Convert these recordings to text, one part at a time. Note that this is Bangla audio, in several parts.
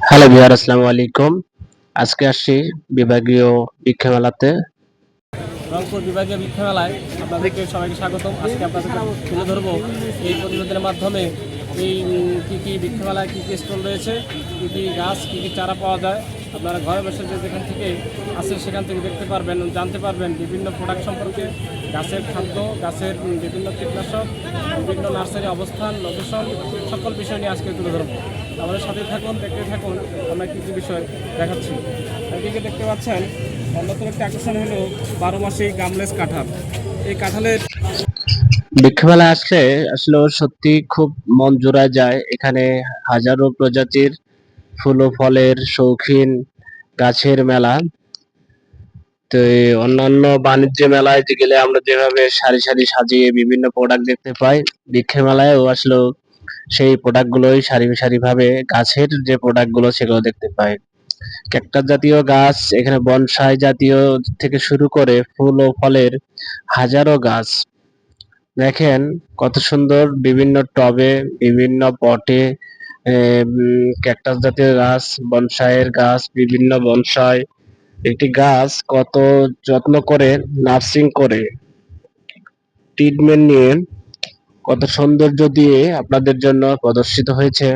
হ্যালো ভিউয়ার, আসসালামু আলাইকুম। আজকে আসছি বিভাগীয় বৃক্ষ মেলাতে। রংপুর বিভাগীয় বৃক্ষ মেলায় আপনাদেরকে সবাইকে স্বাগতম। আজকে আপনাদেরকে তুলে ধরবো এই প্রতিবেদনের মাধ্যমে এই কী কী বৃক্ষ মেলায় কী কী স্টল রয়েছে, কী কী গাছ, কী কী চারা পাওয়া যায়। আপনারা ঘরে বসে যেখান থেকে আসেন সেখান থেকে দেখতে পারবেন, জানতে পারবেন বিভিন্ন প্রোডাক্ট সম্পর্কে, গাছের খাদ্য, গাছের বিভিন্ন কীটনাশক, বিভিন্ন নার্সারি অবস্থান, লোকেশন, সকল বিষয় নিয়ে আজকে তুলে ধরবো। আমাদের সাথে থাকুন, দেখতে থাকুন আমরা কী কী বিষয় দেখাচ্ছি। এদিকে দেখতে পাচ্ছেন অন্যতম একটি আকর্ষণ হলো 12 মাসি গামলেস কাঁঠাল। এই কাঁঠালের বৃক্ষ মেলায় আসলে আসলে সত্যি খুব মন জোড়ায় যায়। এখানে হাজারো প্রজাতির ফুল ও ফলের শৌখিন গাছের মেলা। তো এই অন্যান্য বাণিজ্য মেলায় গেলে আমরা যেভাবে সারি সারি সাজিয়ে বিভিন্ন প্রোডাক্ট দেখতে পাই, বৃক্ষ মেলায়ও আসলেও সেই প্রোডাক্ট গুলোই সারি সারি ভাবে গাছের যে প্রোডাক্ট গুলো সেগুলো দেখতে পাই। ক্যাকটাস জাতীয় গাছ, এখানে বনসাই জাতীয় থেকে শুরু করে ফুল ও ফলের হাজারো গাছ দেখেন, কত সুন্দর বিভিন্ন টবে, বিভিন্ন পটে ক্যাকটাস জাতীয় গাছ, বনসাইয়ের গাছ, বিভিন্ন বনসাই। একটি গাছ কত যত্ন করে, নার্সিং করে, ট্রিটমেন্ট নিয়ে কত সৌন্দর্য দিয়ে আপনাদের জন্য প্রদর্শিত হয়েছে,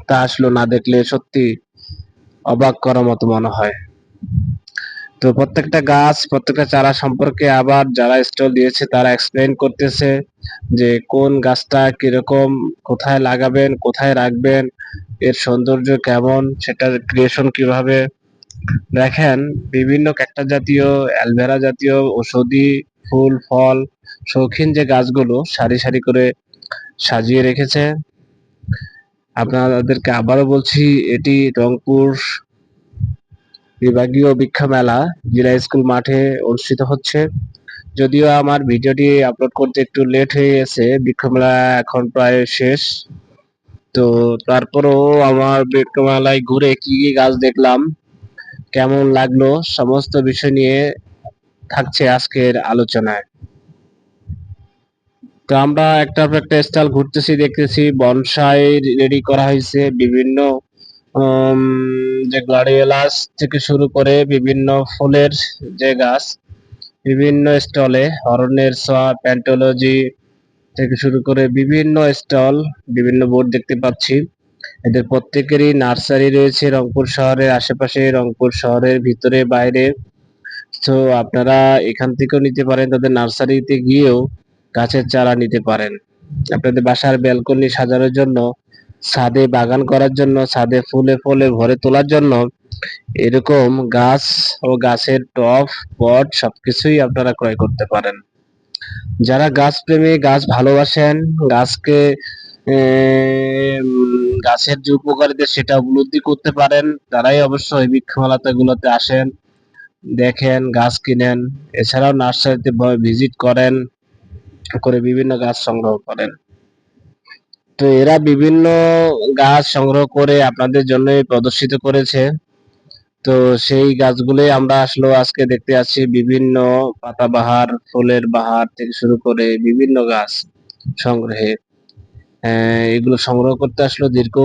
তা আসলে না দেখলে সত্যি অবাক করার মতো মনে হয়। তো প্রত্যেকটা গাছ, প্রত্যেকটা চারা সম্পর্কে আবার যারা স্টল দিয়েছে তারা এক্সপ্লেইন করতেছে যে কোন গাছটা কিরকম, কোথায় লাগাবেন, কোথায় রাখবেন, এর সৌন্দর্য কেমন, সেটার ক্রিয়েশন কিভাবে। দেখেন, বিভিন্ন ক্যাকটাস জাতীয়, অ্যালভেরা জাতীয় ঔষধি ফুল ফল শৌখিন যে গাছগুলো সারি সারি করে সাজিয়ে রেখেছে। আপনাদেরকে আবারও বলছি, এটি রংপুর বিভাগীয় বৃক্ষ মেলা জিলা স্কুল মাঠে অনুষ্ঠিত হচ্ছে। যদিও আমার ভিডিওটি আপলোড করতে একটু লেট হয়ে গেছে, বৃক্ষ মেলা এখন প্রায় শেষ। তো তারপরেও আমার বৃক্ষ মেলায় ঘুরে কি কি গাছ দেখলাম, কেমন লাগলো, সমস্ত বিষয় নিয়ে থাকছে আজকের আলোচনায়। তো আমরা একটার পর একটা স্টল ঘুরতেছি, দেখতেছি বনসাই রেডি করা হয়েছে। বিভিন্ন উম, যে গ্লাডিওলাস থেকে শুরু করে বিভিন্ন ফুলের যে গাছ, বিভিন্ন স্টলে অরণ্যের ছোঁয়া, প্যান্টোলজি থেকে শুরু করে বিভিন্ন স্টল, বিভিন্ন বোর্ড দেখতে পাচ্ছি। এদের প্রত্যেকেরই নার্সারি রয়েছে রংপুর শহরের আশেপাশে, রংপুর শহরের ভিতরে বাইরে। তো আপনারা এখান থেকেও নিতে পারেন, তাদের নার্সারিতে গিয়েও গাছের চারা নিতে পারেন। আপনাদের বাসার ব্যালকনি সাজানোর জন্য, ছাদে বাগান করার জন্য, ছাদে ফুলে ফলে ভরে তোলার জন্য এরকম গাছ ও গাছের টব, পট সবকিছুই আপনারা ক্রয় করতে পারেন। যারা গাছ প্রেমী, গাছ ভালোবাসেন, গাছকে গাছের যে উপকারিতা সেটা উপলব্ধি করতে পারেন, তারাই অবশ্যই বৃক্ষমেলাতে গুলোতে আসেন, দেখেন, গাছ কিনেন। এছাড়াও নার্সারিতে ভিজিট করেন, করে বিভিন্ন গাছ সংগ্রহ করেন। তো এরা বিভিন্ন গাছ সংগ্রহ করে আপনাদের জন্য প্রদর্শিত করেছে। তো সেই গাছগুলোই আমরা আসলে আজকে দেখতে আসছি। বিভিন্ন পাতাবাহার, ফুলের বাহার থেকে শুরু করে বিভিন্ন গাছ সংগ্রহে, এগুলো সংগ্রহ করতে আসলে দীর্ঘ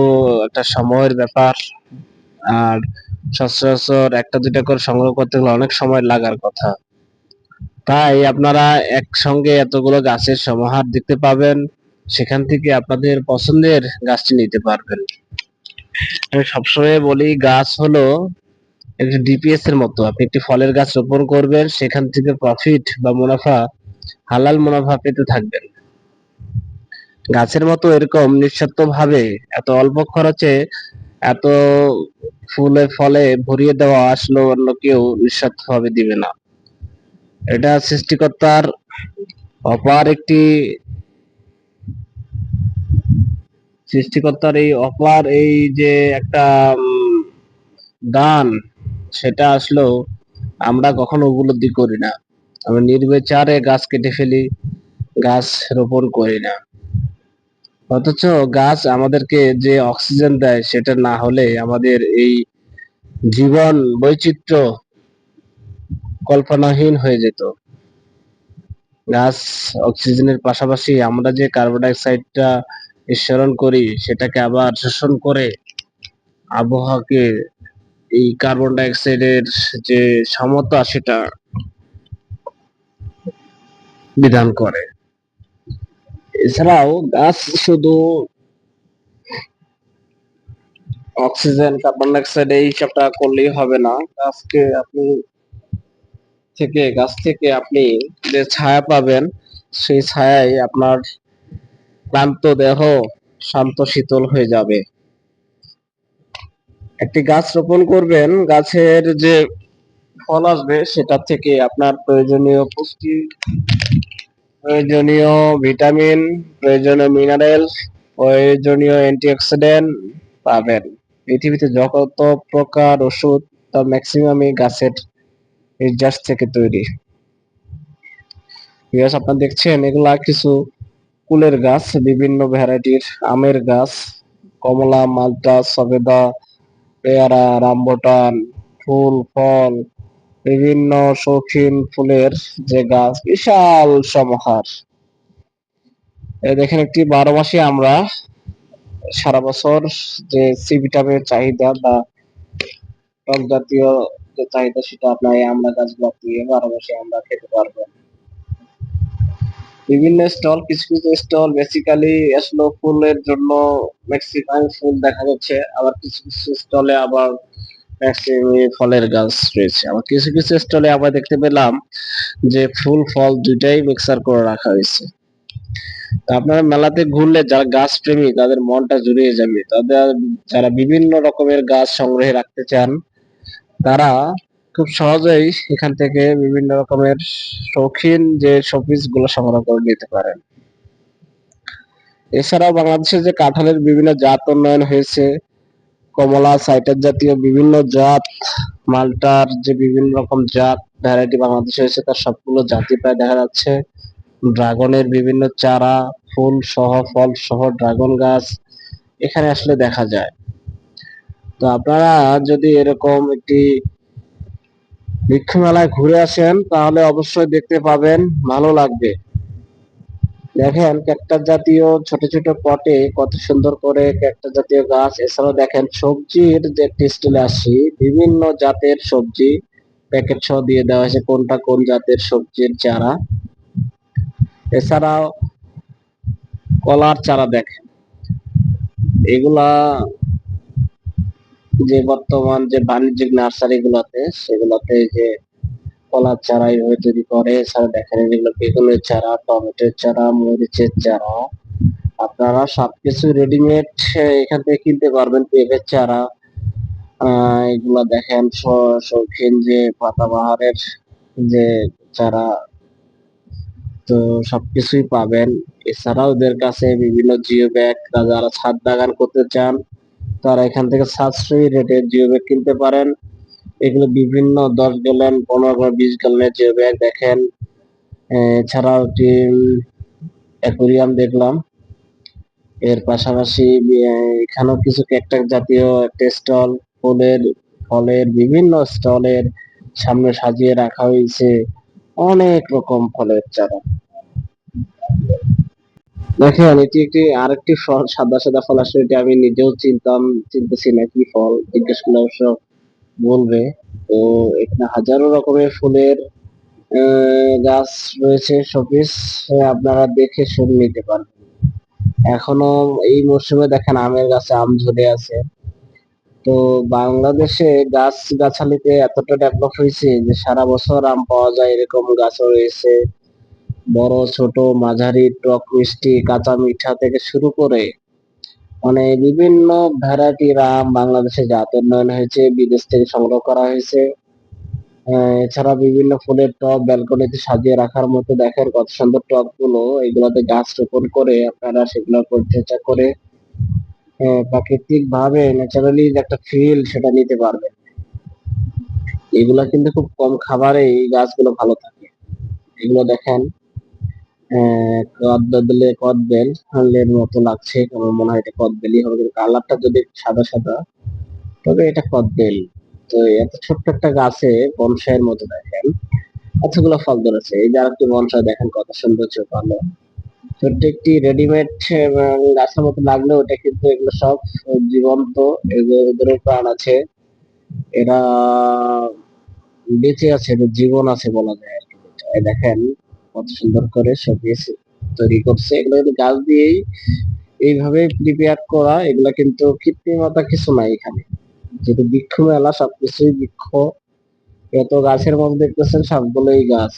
একটা সময়ের ব্যাপার। আর সচরাচর একটা দুইটা করে সংগ্রহ করতে গেলে অনেক সময় লাগার কথা। তাই আপনারা একসঙ্গে এতগুলো গাছের সমাহার দেখতে পাবেন, সেখান থেকে আপনাদের পছন্দের গাছটি নিতে পারবেন। আমি সবসময় বলি, গাছ হলো একটি ডিপিএস এর মতো। আপনি একটি ফলের গাছ রোপণ করবেন, সেখান থেকে প্রফিট বা মুনাফা, হালাল মুনাফা পেতে থাকবেন। গাছের মতো এরকম নিঃস্বার্থ ভাবে এত অল্প খরচে এত ফুলে ফলে ভরিয়ে দেওয়া আসলে অন্য কেউ নিঃস্বার্থ ভাবে দিবে না। এটা সৃষ্টিকর্তার অপার একটি, সৃষ্টিকর্তার এই অপার এই যে একটা দান, সেটা আসলেও আমরা কখনো উপলব্ধি করি না। আমরা নির্বিচারে গাছ কেটে ফেলি, গাছ রোপণ করি না। অথচ গাছ আমাদেরকে যে অক্সিজেন দেয়, সেটা না হলে আমাদের এই জীবন বৈচিত্র্য কল্পনাহীন হয়ে যেত। গাছ অক্সিজেনের পাশাপাশি আমরা যে কার্বন ডাই অক্সাইডটা নিঃসরণ করি, সেটাকে আবার শোষণ করে আবহাওয়াকে এই কার্বন ডাই অক্সাইডের যে সমতা সেটা বিধান করে। এছাড়াও গাছ শুধু অক্সিজেন কার্বন ডাই অক্সাইড এই হিসাবটা করলেই হবে না, গাছ থেকে আপনি যে ছায়া পাবেন সেই ছায়ায় আপনার ক্লান্ত দেহ শান্ত শীতল হয়ে যাবে। একটি গাছ রোপণ করবেন, গাছের যে ফল আসবে সেটা থেকে আপনার প্রয়োজনীয় পুষ্টি, প্রয়োজনীয় ভিটামিন, প্রয়োজনীয় মিনারেল, প্রয়োজনীয় অ্যান্টিঅক্সিডেন্ট পাবেন। পৃথিবীতে যত প্রকার ওষুধ তার ম্যাক্সিমামই গাছের নির্যাস থেকে তৈরি। আপনারা দেখছেন এগুলা কিছু কুলের গাছ, বিভিন্ন ভ্যারাইটির আমের গাছ, কমলা, মালটা, সবেদা, পেয়ারা, রামবুটান, ফুল ফল, বিভিন্ন শৌখিন ফুলের যে গাছ, বিশাল সমাহার। এই দেখেন একটি 12 মাসি আমরা, সারা বছর যে সি ভিটামিনের চাহিদা বা টক জাতীয় যে চাহিদা সেটা আপনার এই আমরা গাছগুলো দিয়ে 12 মাসে আমরা খেতে পারবো। বিভিন্ন স্টল, কিছু কিছু স্টল বেসিক্যালি আসলে ফুলের জন্য ম্যাক্সিমাম ফুল দেখা যাচ্ছে, আবার কিছু কিছু স্টলে আবার ফলের গাছ রয়েছে, আবার কিছু কিছু স্টলে আবার দেখতে পেলাম যে ফুল ফল দুইটাই মিক্সার করে রাখা হয়েছে। আপনারা মেলাতে ঘুরলে যারা গাছ প্রেমী তাদের মনটা জুড়িয়ে যাবে। তাদের যারা বিভিন্ন রকমের গাছ সংগ্রহে রাখতে চান তারা খুব সহজেই এখান থেকে বিভিন্ন রকমের শৌখিন যে শোপিস গুলো সংগ্রহ করে নিতে পারেন। এছাড়াও বাংলাদেশে যে কাঁঠালের বিভিন্ন জাত উন্নয়ন হয়েছে, কমলা, সাইটার জাতীয় বিভিন্ন জাত, মালটার যে বিভিন্ন রকম জাত ভ্যারাইটি বাংলাদেশে হয়েছে তার সবগুলো জাতি প্রায় দেখা যাচ্ছে। ড্রাগনের বিভিন্ন চারা, ফুল সহ ফল সহ ড্রাগন গাছ এখানে আসলে দেখা যায়। তো আপনারা যদি এরকম একটি বৃক্ষ মেলায় ঘুরে আসেন তাহলে অবশ্যই দেখতে পাবেন, ভালো লাগবে। দেখেন ক্যাকটাস জাতীয় ছোট ছোট পটে কত সুন্দর করে ক্যাকটাস জাতীয় গাছ। এছাড়াও দেখেন সবজির যে একটি স্টলে আসি, বিভিন্ন জাতের সবজি প্যাকেট সহ দিয়ে দেওয়া হয়েছে কোনটা কোন জাতের সবজির চারা। এছাড়াও কলার চারা দেখেন, এগুলা যে বর্তমান যে বাণিজ্যিক নার্সারি গুলাতে সেগুলাতে যে কলার চারা এইভাবে তৈরি করে। এছাড়া দেখেন যেগুলো বেগুনের চারা, টমেটোর চারা, মরিচের চারা, আপনারা সবকিছু রেডিমেড এখান থেকে কিনতে পারবেন। পেঁপের চারা, এগুলা দেখেন শৌখিন যে পাতাবাহারের যে চারা, তো সবকিছুই পাবেন। এছাড়াও ওদের কাছে বিভিন্ন জিও ব্যাগ, যারা ছাদ বাগান করতে চান তারা এখান থেকে সাশ্রয়ী রেটে জিও ব্যাগ কিনতে পারেন। এগুলো বিভিন্ন 10 গ্যালন, 15 গ্যালন, 20 গ্যালনের জিও ব্যাগ দেখেন। এছাড়াও একটি অ্যাকুরিয়াম দেখলাম। এর পাশাপাশি এখানেও কিছু ক্যাকটাস জাতীয় একটা স্টল, ফুলের ফলের বিভিন্ন স্টলের সামনে সাজিয়ে রাখা হয়েছে অনেক রকম ফলের চারা। দেখেন এটি একটি আরেকটি ফল, সাদা সাদা ফল, আসলে এটি আমি নিজেও চিনতেছি না কি ফল, জিজ্ঞেস করলে অবশ্য বলবে। তো এখানে হাজারো রকমের ফুলের গাছ রয়েছে, শোপিস, আপনারা দেখে শুনে নিতে পারবেন। এখনো এই মরশুমে দেখেন আমের গাছে আম ধরে আছে। তো বাংলাদেশে গাছ গাছালিতে এতটা ডেভেলপ হয়েছে যে সারা বছর আম পাওয়া যায় এরকম গাছও রয়েছে। বড় ছোট মাঝারি টক মিষ্টি কাঁচা মিঠা থেকে শুরু করে মানে বিভিন্ন ভ্যারাইটির আম বাংলাদেশে জাত উন্নয়ন হয়েছে, বিদেশ থেকে সংগ্রহ করা হয়েছে। এছাড়া বিভিন্ন ফুলের টব ব্যালকনিতে সাজিয়ে রাখার মতো দেখেন কত সুন্দর টব গুলো, এগুলোতে গাছ রোপণ করে আপনারা সেগুলো পরিচর্যা করে প্রাকৃতিক ভাবে ন্যাচারালি যে একটা ফিল সেটা নিতে পারবেন। এগুলা কিন্তু খুব কম খাবারে এই গাছগুলো ভালো থাকে। এগুলো দেখেন কদবেলের মতো লাগছে, আমার মনে হয় এটা কদবেলই হবে, কিন্তু কালারটা যদি সাদা সাদা তবে এটা কদবেল। তো এত ছোট্ট একটা গাছে বনসাইয়ের মতো দেখেন এতগুলো ফল ধরেছে। এই যে আরেকটি বনসাই দেখেন কত সৌন্দর্য ভালো। ছোট্ট একটি রেডিমেড গাছের মতো লাগলেও ওটা কিন্তু এগুলো সব জীবন্ত, এদেরও প্রাণ আছে, এরা বেঁচে আছে, এদের জীবন আছে বলা যায় আর কি। এই দেখেন কত সুন্দর করে শোপিস তৈরি করছে, এগুলো কিন্তু গাছ দিয়েই এইভাবে প্রিপেয়ার করা, এগুলা কিন্তু কৃত্রিমতা কিছু নাই এখানে, যেহেতু বৃক্ষ মেলা সবকিছুই বৃক্ষ, যত গাছের মধ্যে দেখতেছেন সবগুলোই গাছ।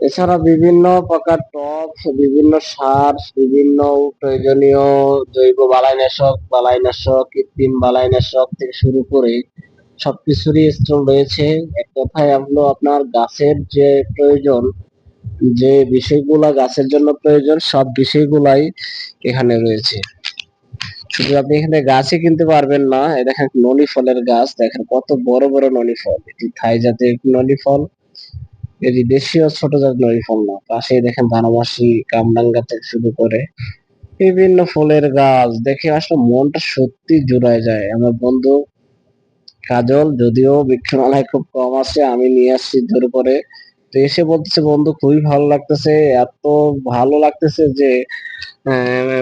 এছাড়া বিভিন্ন প্রকার টব, বিভিন্ন সার, বিভিন্ন প্রয়োজনীয় জৈব বালাইনাশক, কৃত্রিম বালাইনাশক থেকে শুরু করে সবকিছুরই স্টল রয়েছে। এক কথায় হলো আপনার গাছের যে প্রয়োজন, যে বিষয়গুলা গাছের জন্য প্রয়োজন, সব বিষয়গুলাই এখানে রয়েছে। শুধু আপনি এখানে গাছই কিনতে পারবেন না, এই দেখেন নলি ফলের গাছ, দেখেন কত বড় বড় নলি ফল, এটি থাই জাতের নলি ফল, এটি দেশীয় ছোট জাতের নলি ফল না। পাশে দেখেন বারোমাসি, কামরাঙ্গা থেকে শুরু করে বিভিন্ন ফুলের গাছ, দেখে আসলে মনটা সত্যি জুড়ায় যায়। আমার বন্ধু কাজল যদিও বৃক্ষমেলায় খুব কম আছে, আমি নিয়ে আসছি জোর করে, তো এসে বলতেছে বন্ধু খুবই ভালো লাগতেছে, এত ভালো লাগতেছে যে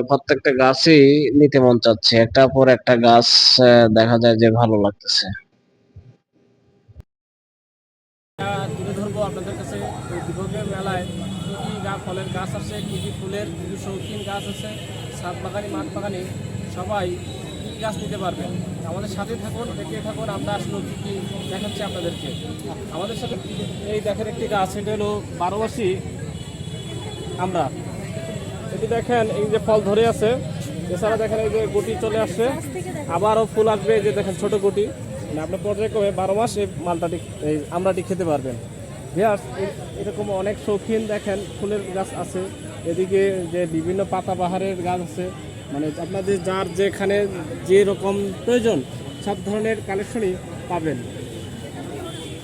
প্রত্যেকটা গাছই নিতে মন চাচ্ছে, একটার পর একটা গাছ দেখা যায় যে ভালো লাগতেছে। তুলে ধরবো আপনাদের কাছে এই বিভাগীয় মেলায় কী কী ফলের গাছ আছে, কী কী ফুলের, কী কী শৌখিন গাছ আছে, ছাদ বাগানি মাঠ বাগানি সবাই কী কী গাছ নিতে পারবেন। আমাদের সাথে থাকুন, দেখতে থাকুন, আমরা আসলে কী কী দেখাচ্ছি আপনাদেরকে। আমাদের সাথে এই দেখেন একটি গাছ, এটা হলো বারোমাসি আমরা, এটি দেখেন এই যে ফল ধরে আছে, এছাড়া দেখেন এই যে গুটি চলে আসছে, আবারও ফুল আসবে, এই যে দেখেন ছোট গুটি, মানে আপনি পর্যায়ক্রমে 12 মাস এই মালটাটি এই আমরাটি খেতে পারবেন। ভিউয়ার্স, এরকম অনেক শৌখিন দেখেন ফুলের গাছ আছে, এদিকে যে বিভিন্ন পাতাবাহারের গাছ আছে, মানে আপনাদের যার যেখানে যে রকম প্রয়োজন সব ধরনের কালেকশনই পাবেন।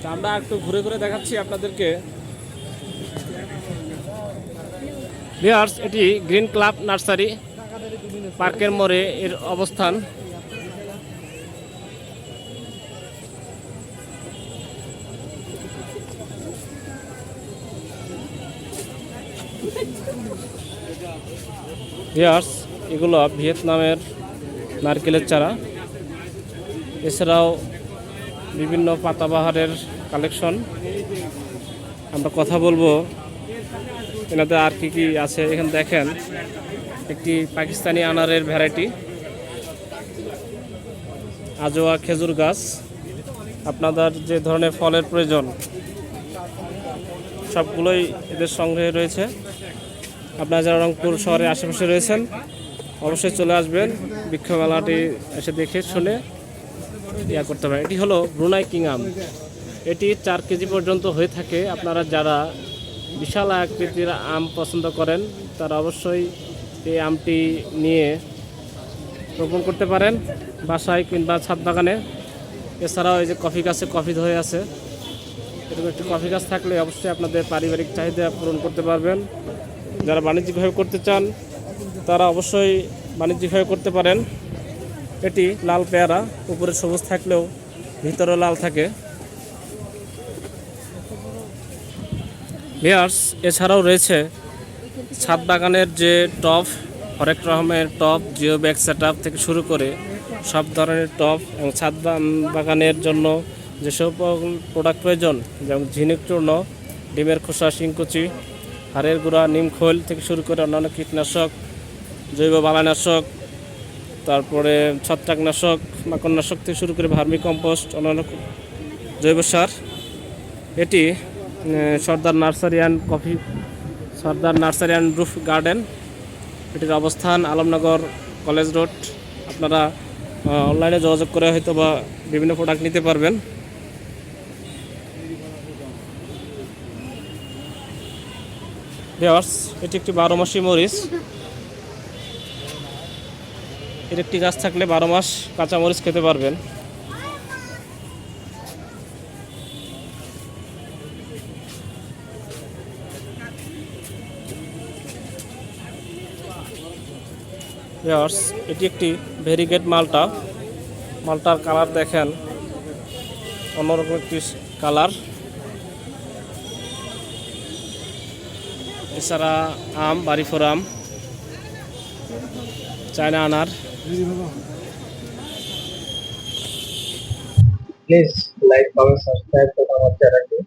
তা আমরা একটু ঘুরে ঘুরে দেখাচ্ছি আপনাদেরকে। ভিউয়ার্স, এটি গ্রিন ক্লাব নার্সারি, পার্কের মোড়ে এর অবস্থান। ভিউয়ার্স, এগুলো ভিয়েতনামের নারকেলের চারা, এছাড়াও বিভিন্ন পাতাবাহারের কালেকশন। আমরা কথা বলবো এনাদের আর কি কি আছে। এখানে দেখেন একটি পাকিস্তানি আনারের ভ্যারাইটি, আজোয়া খেজুর গাছ, আপনাদের যে ধরনের ফলের প্রয়োজন সবগুলোই এদের সংগ্রহে রয়েছে। আপনারা যারা রংপুর শহরের আশেপাশে রয়েছেন অবশ্যই চলে আসবেন, বৃক্ষ মেলাটি এসে দেখে শুনে ইয়া করতে পারেন। এটি হলো ব্রুনাই কিং আম, এটি 4 কেজি পর্যন্ত হয়ে থাকে। আপনারা যারা বিশাল আকৃতির আম পছন্দ করেন তারা অবশ্যই এই আমটি নিয়ে রোপণ করতে পারেন বাসায় কিংবা ছাদ বাগানে। এছাড়াও এই যে কফি গাছে কফি ধরে আছে, এরকম একটি কফি গাছ থাকলে অবশ্যই আপনাদের পারিবারিক চাহিদা পূরণ করতে পারবেন। যারা বাণিজ্যিকভাবে করতে চান তারা অবশ্যই বাণিজ্যিকভাবে করতে পারেন। এটি লাল পেয়ারা, উপরে সবুজ থাকলেও ভিতরে লাল থাকে। ভিউয়ার্স, এছাড়াও রয়েছে ছাদ বাগানের যে টব, হরেক রকমের টব, জিও ব্যাগ সেট থেকে শুরু করে সব ধরনের টব, এবং ছাদ বাগানের জন্য যেসব প্রোডাক্ট প্রয়োজন, যেমন ঝিনুক চূর্ণ, ডিমের খোসা, শিংকুচি, হাড়ের গুঁড়া, নিম খৈল থেকে শুরু করে অন্যান্য কীটনাশক, জৈব বালাইনাশক, তারপরে ছত্রাকনাশক, মাকড়নাশক থেকে শুরু করে ভার্মি কম্পোস্ট, অন্যান্য জৈব সার। এটি সর্দার নার্সারি অ্যান্ড রুফ গার্ডেন, এটির অবস্থান আলমনগর কলেজ রোড। আপনারা অনলাইনে যোগাযোগ করে হয়তো বা বিভিন্ন প্রোডাক্ট নিতে পারবেন। ভিউয়ার্স, এটি একটি 12 মাসি মরিচ, এর একটি গাছ থাকলে 12 মাস কাঁচা মরিচ খেতে পারবেন। ভিউয়ার্স, এটি একটি ভেরিগেট মালটার কালার দেখেন অন্যরকম একটি কালার। এছাড়া আম, বাড়িফোর আম, চায়না আনার। প্লিজ লাইক কমেন্ট সাবস্ক্রাইব করুন আমার চ্যানেলটি।